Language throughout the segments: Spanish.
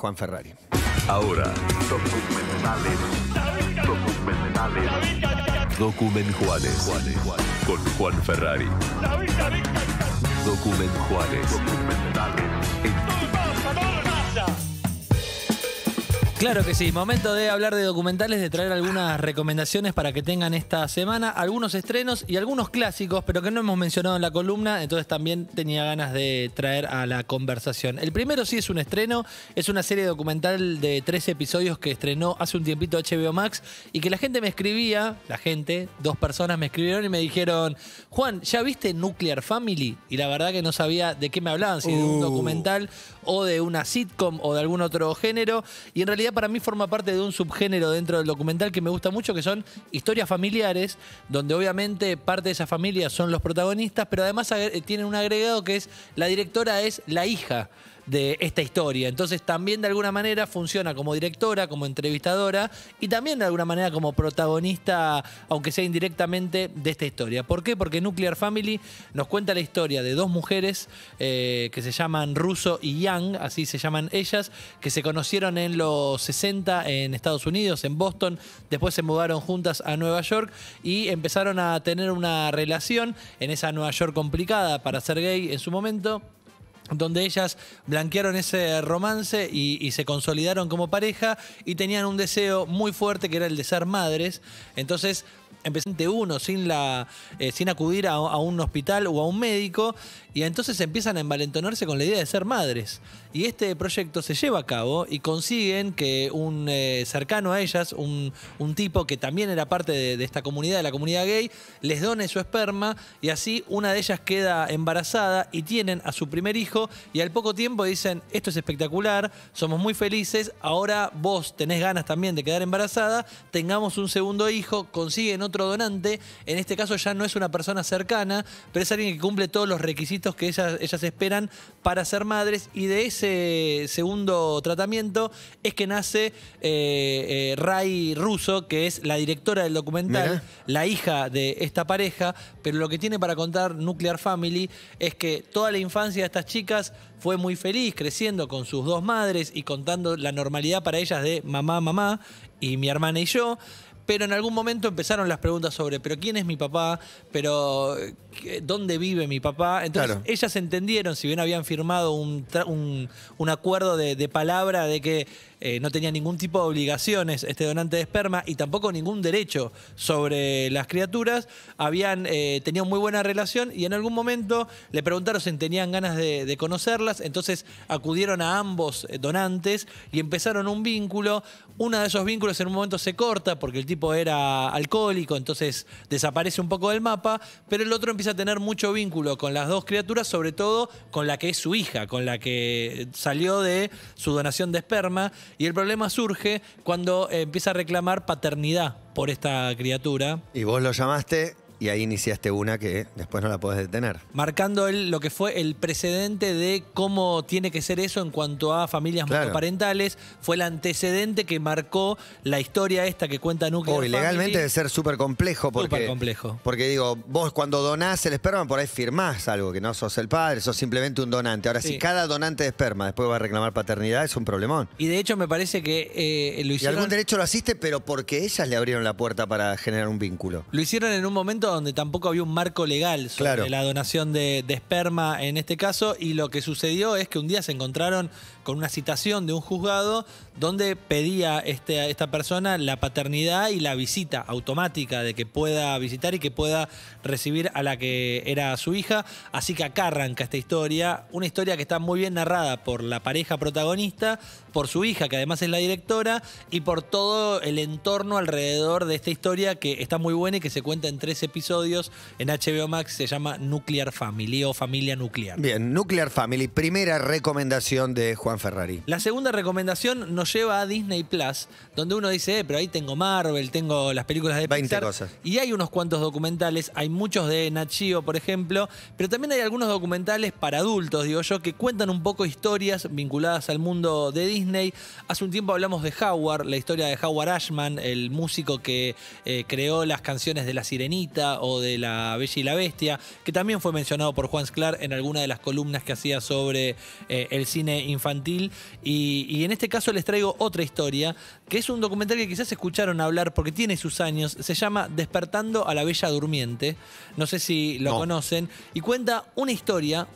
Juan Ferrari. Ahora, Document Juanes con Juan Ferrari. Document Juanes. Claro que sí, momento de hablar de documentales, de traer algunas recomendaciones para que tengan esta semana, algunos estrenos y algunos clásicos, pero que no hemos mencionado en la columna, entonces también tenía ganas de traer a la conversación. El primero sí es un estreno, es una serie documental de 13 episodios que estrenó hace un tiempito HBO Max y que la gente me escribía, dos personas me escribieron y me dijeron: Juan, ¿ya viste Nuclear Family? Y la verdad que no sabía de qué me hablaban, si de un documental o de una sitcom o de algún otro género, y en realidad para mí forma parte de un subgénero dentro del documental que me gusta mucho, que son historias familiares, donde obviamente parte de esa familia son los protagonistas, pero además tienen un agregado que es la directora es la hija de esta historia. Entonces también de alguna manera funciona como directora, como entrevistadora y también de alguna manera como protagonista, aunque sea indirectamente, de esta historia. ¿Por qué? Porque Nuclear Family nos cuenta la historia de dos mujeres que se llaman Russo y Young, así se llaman ellas, que se conocieron en los 60 en Estados Unidos, en Boston, después se mudaron juntas a Nueva York y empezaron a tener una relación en esa Nueva York complicada para ser gay en su momento, donde ellas blanquearon ese romance y se consolidaron como pareja y tenían un deseo muy fuerte que era el de ser madres. Entonces empezaron uno sin acudir a un hospital o a un médico, y entonces empiezan a envalentonarse con la idea de ser madres. Y este proyecto se lleva a cabo y consiguen que un cercano a ellas, un tipo que también era parte de esta comunidad, de la comunidad gay, les done su esperma, y así una de ellas queda embarazada y tienen a su primer hijo, y al poco tiempo dicen: esto es espectacular, somos muy felices, ahora vos tenés ganas también de quedar embarazada, tengamos un segundo hijo. Consiguen otro donante, en este caso ya no es una persona cercana, pero es alguien que cumple todos los requisitos que ellas esperan para ser madres, y de ese segundo tratamiento es que nace Ray Russo, que es la directora del documental. Mirá. La hija de esta pareja, pero lo que tiene para contar Nuclear Family es que toda la infancia de estas chicas fue muy feliz, creciendo con sus dos madres y contando la normalidad para ellas de mamá y mi hermana y yo. Pero en algún momento empezaron las preguntas sobre: ¿pero quién es mi papá? ¿Pero dónde vive mi papá? Entonces ellas entendieron, si bien habían firmado un acuerdo de palabra de que no tenía ningún tipo de obligaciones este donante de esperma y tampoco ningún derecho sobre las criaturas, tenían muy buena relación, y en algún momento le preguntaron si tenían ganas de conocerlas. Entonces acudieron a ambos donantes y empezaron un vínculo. Uno de esos vínculos en un momento se corta porque el tipo era alcohólico, entonces desaparece un poco del mapa, pero el otro empieza a tener mucho vínculo con las dos criaturas, sobre todo con la que es su hija, con la que salió de su donación de esperma. Y el problema surge cuando empieza a reclamar paternidad por esta criatura. Y vos lo llamaste y ahí iniciaste una que después no la podés detener. Marcando lo que fue el precedente de cómo tiene que ser eso en cuanto a familias monoparentales. Fue el antecedente que marcó la historia esta que cuenta Nuclear Family. Legalmente debe ser súper complejo. Súper complejo. Porque digo, vos cuando donás el esperma por ahí firmás algo, que no sos el padre, sos simplemente un donante. Ahora, si cada donante de esperma después va a reclamar paternidad, es un problemón. Y de hecho me parece que lo hicieron... Y algún derecho lo asiste, pero porque ellas le abrieron la puerta para generar un vínculo. Lo hicieron en un momento donde tampoco había un marco legal sobre la donación de esperma en este caso, y lo que sucedió es que un día se encontraron con una citación de un juzgado donde pedía esta persona la paternidad y la visita automática de que pueda visitar y que pueda recibir a la que era su hija. Así que acá arranca esta historia, una historia que está muy bien narrada por la pareja protagonista, por su hija, que además es la directora, y por todo el entorno alrededor de esta historia, que está muy buena y que se cuenta en 3 episodios en HBO Max. Se llama Nuclear Family o Familia Nuclear. Bien, Nuclear Family, primera recomendación de Juan Ferrari. La segunda recomendación nos lleva a Disney Plus, donde uno dice, pero ahí tengo Marvel, tengo las películas de 20 Pixar, cosas. Y hay unos cuantos documentales, hay muchos de Nat Geo, por ejemplo, pero también hay algunos documentales para adultos, digo yo, que cuentan un poco historias vinculadas al mundo de Disney. Hace un tiempo hablamos de Howard, la historia de Howard Ashman, el músico que creó las canciones de La Sirenita Sirenita o de La Bella y la Bestia, que también fue mencionado por Juan Sclar en alguna de las columnas que hacía sobre el cine infantil. Y en este caso les traigo otra historia, que es un documental que quizás escucharon hablar porque tiene sus años. Se llama Despertando a la Bella Durmiente. No sé si lo conocen. Y cuenta una historia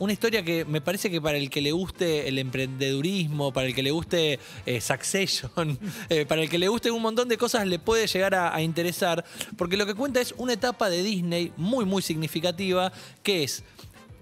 que me parece que para el que le guste el emprendedurismo, para el que le guste Succession, para el que le guste un montón de cosas, le puede llegar a interesar. Porque lo que cuenta es una etapa de Disney muy, muy significativa, que es...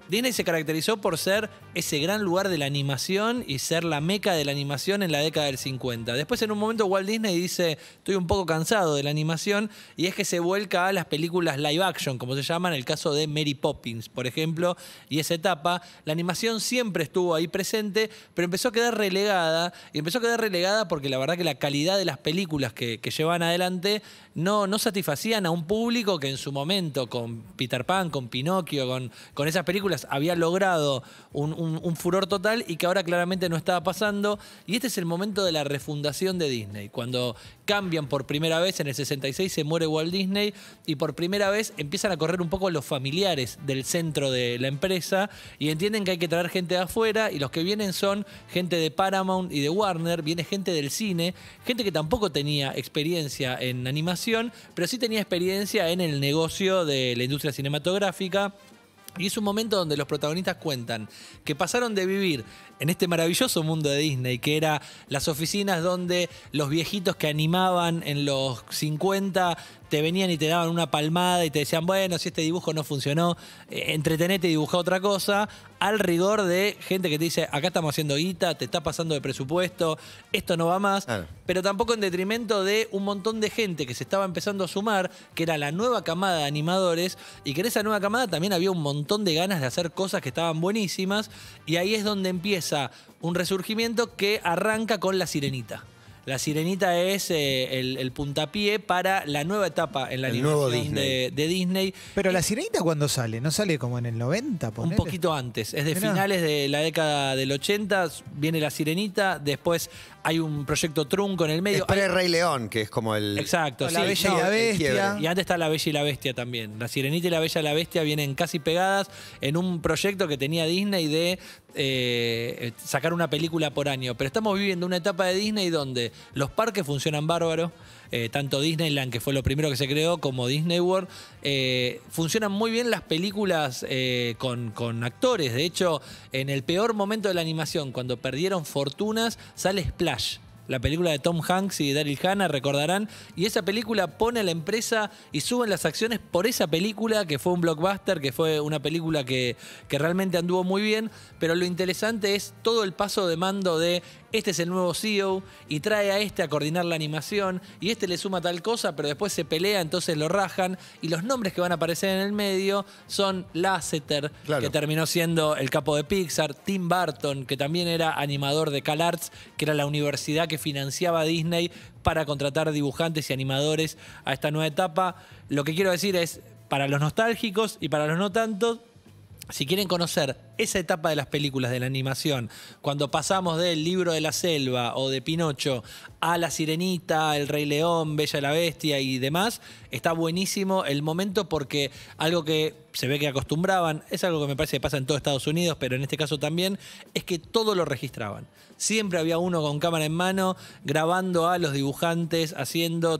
Disney se caracterizó por ser ese gran lugar de la animación y ser la meca de la animación en la década del 50. Después, en un momento, Walt Disney dice, estoy un poco cansado de la animación, y es que se vuelca a las películas live action, como se llaman, el caso de Mary Poppins, por ejemplo, y esa etapa. La animación siempre estuvo ahí presente, pero empezó a quedar relegada, y empezó a quedar relegada porque la verdad que la calidad de las películas que llevaban adelante no satisfacían a un público que en su momento, con Peter Pan, con Pinocchio, con esas películas, había logrado un furor total y que ahora claramente no estaba pasando. Y este es el momento de la refundación de Disney, cuando cambian por primera vez. En el 66 se muere Walt Disney y por primera vez empiezan a correr un poco los familiares del centro de la empresa y entienden que hay que traer gente de afuera, y los que vienen son gente de Paramount y de Warner. Viene gente del cine, gente que tampoco tenía experiencia en animación, pero sí tenía experiencia en el negocio de la industria cinematográfica. Y es un momento donde los protagonistas cuentan que pasaron de vivir en este maravilloso mundo de Disney, que era las oficinas donde los viejitos que animaban en los 50 te venían y te daban una palmada y te decían, bueno, si este dibujo no funcionó, entretenete y dibuja otra cosa, al rigor de gente que te dice, acá estamos haciendo guita, te está pasando de presupuesto, esto no va más, pero tampoco en detrimento de un montón de gente que se estaba empezando a sumar, que era la nueva camada de animadores, y que en esa nueva camada también había un montón de ganas de hacer cosas que estaban buenísimas, y ahí es donde empieza un resurgimiento que arranca con La Sirenita. La Sirenita es el puntapié para la nueva etapa en la animación de Disney. Pero La Sirenita, ¿cuándo sale? ¿No sale como en el 90? Un poquito antes. Es de finales de la década del 80. Viene La Sirenita. Después hay un proyecto trunco en el medio. Después el Rey León, que es como el... Exacto. La Bella y la Bestia. Y antes está La Bella y la Bestia también. La Sirenita y La Bella y la Bestia vienen casi pegadas en un proyecto que tenía Disney de sacar una película por año. Pero estamos viviendo una etapa de Disney donde los parques funcionan bárbaro. Tanto Disneyland, que fue lo primero que se creó, como Disney World, funcionan muy bien las películas con actores. De hecho, en el peor momento de la animación, cuando perdieron fortunas, sale Splash, la película de Tom Hanks y Daryl Hannah, recordarán, y esa película pone a la empresa y suben las acciones por esa película, que fue un blockbuster, que fue una película que realmente anduvo muy bien. Pero lo interesante es todo el paso de mando de este es el nuevo CEO y trae a este a coordinar la animación, y este le suma tal cosa, pero después se pelea, entonces lo rajan, y los nombres que van a aparecer en el medio son Lasseter, que terminó siendo el capo de Pixar, Tim Burton, que también era animador de CalArts, que era la universidad que financiaba a Disney para contratar dibujantes y animadores a esta nueva etapa. Lo que quiero decir es, para los nostálgicos y para los no tantos, si quieren conocer esa etapa de las películas de la animación, cuando pasamos del Libro de la Selva o de Pinocho a La Sirenita, El Rey León, Bella y la Bestia y demás, está buenísimo el momento, porque algo que se ve que acostumbraban, es algo que me parece que pasa en todo Estados Unidos, pero en este caso también, es que todo lo registraban. Siempre había uno con cámara en mano grabando a los dibujantes,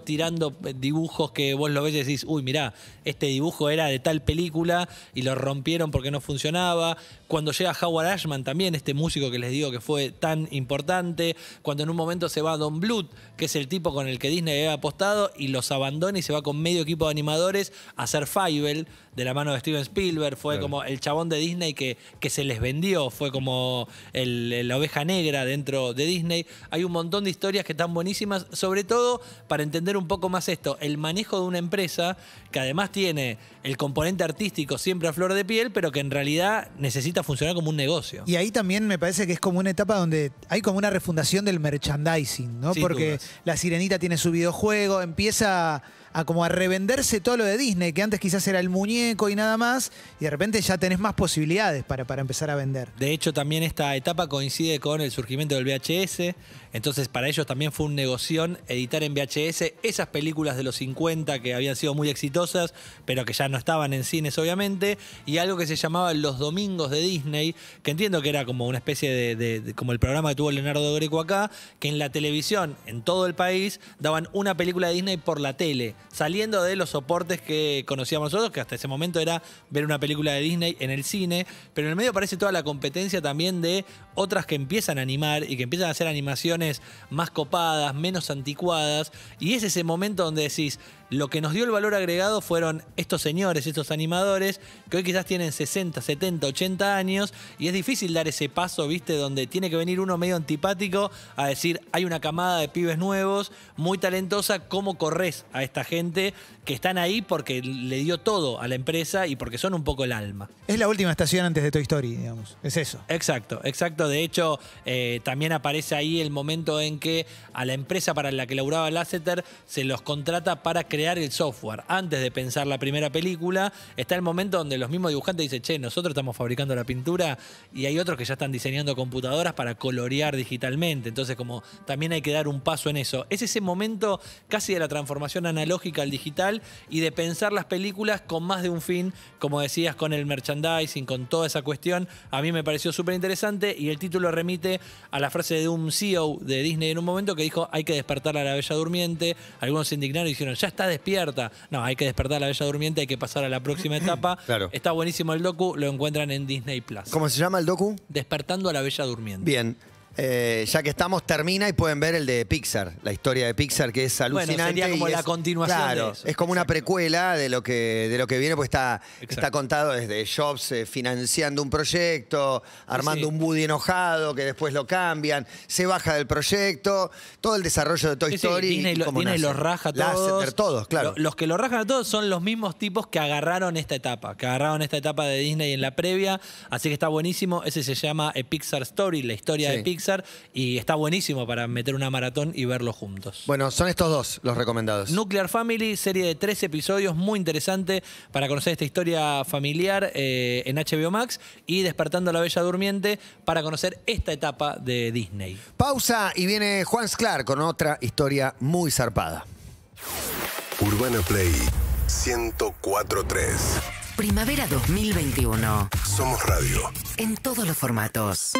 tirando dibujos que vos lo ves y decís, uy, mirá, este dibujo era de tal película y lo rompieron porque no funcionaba. Cuando llega Howard Ashman también, este músico que les digo que fue tan importante, cuando en un momento se va Don Bluth, que es el tipo con el que Disney había apostado, y los abandona y se va con medio equipo de animadores a hacer Fievel, de la mano de Steven Spielberg. Fue como el chabón de Disney que se les vendió, fue como la oveja negra dentro de Disney. Hay un montón de historias que están buenísimas, sobre todo para entender un poco más esto, el manejo de una empresa que además tiene el componente artístico siempre a flor de piel, pero que en realidad necesita funcionar como un negocio. Y ahí también me parece que es como una etapa donde hay como una refundación del merchandising, ¿no? Sin Porque dudas. La Sirenita tiene su videojuego, empieza como a revenderse todo lo de Disney, que antes quizás era el muñeco y nada más, y de repente ya tenés más posibilidades para empezar a vender. De hecho, también esta etapa coincide con el surgimiento del VHS, entonces para ellos también fue un negoción editar en VHS esas películas de los 50 que habían sido muy exitosas, pero que ya no estaban en cines obviamente, y algo que se llamaba Los Domingos de Disney, que entiendo que era como una especie de como el programa que tuvo Leonardo Greco acá, que en la televisión, en todo el país, daban una película de Disney por la tele, saliendo de los soportes que conocíamos nosotros, que hasta ese momento era ver una película de Disney en el cine, pero en el medio aparece toda la competencia también de otras que empiezan a animar y que empiezan a hacer animaciones más copadas, menos anticuadas, y es ese momento donde decís, lo que nos dio el valor agregado fueron estos señores, estos animadores, que hoy quizás tienen 60, 70, 80 años, y es difícil dar ese paso, ¿viste? Donde tiene que venir uno medio antipático a decir, hay una camada de pibes nuevos, muy talentosa, ¿cómo corres a esta gente que están ahí porque le dio todo a la empresa y porque son un poco el alma? Es la última estación antes de Toy Story, digamos. Es eso. Exacto, exacto. De hecho, también aparece ahí el momento en que a la empresa para la que laburaba Lasseter se los contrata para crear el software. Antes de pensar la primera película, está el momento donde los mismos dibujantes dicen, che, nosotros estamos fabricando la pintura y hay otros que ya están diseñando computadoras para colorear digitalmente. Entonces, como también hay que dar un paso en eso. Es ese momento casi de la transformación analógica al digital y de pensar las películas con más de un fin, como decías, con el merchandising, con toda esa cuestión. A mí me pareció súper interesante y el título remite a la frase de un CEO de Disney en un momento que dijo, hay que despertar a la Bella Durmiente. Algunos se indignaron y dijeron, ya está despierta. No, hay que despertar a la Bella Durmiente, hay que pasar a la próxima etapa. Claro. Está buenísimo el docu, lo encuentran en Disney Plus. ¿Cómo se llama el docu? Despertando a la Bella Durmiente. Bien. Ya que estamos, termina y pueden ver el de Pixar, la historia de Pixar, que es alucinante. Bueno, sería como y la continuación claro, de eso. es como una precuela de lo que viene, porque está Exacto. contado desde Jobs financiando un proyecto, armando un Woody enojado, que después lo cambian, se baja del proyecto, todo el desarrollo de Toy Sí, sí, Story. Disney los raja a todos. Lasseter, todos, claro. Los que lo rajan a todos son los mismos tipos que agarraron esta etapa, de Disney en la previa, así que está buenísimo. Ese se llama A Pixar Story, la historia de Pixar, y está buenísimo para meter una maratón y verlo juntos. Bueno, son estos dos los recomendados. Nuclear Family, serie de 3 episodios, muy interesante para conocer esta historia familiar en HBO Max, y Despertando a la Bella Durmiente para conocer esta etapa de Disney. Pausa y viene Juan Sclar con otra historia muy zarpada. Urbana Play 104.3. Primavera 2021. Somos radio. En todos los formatos.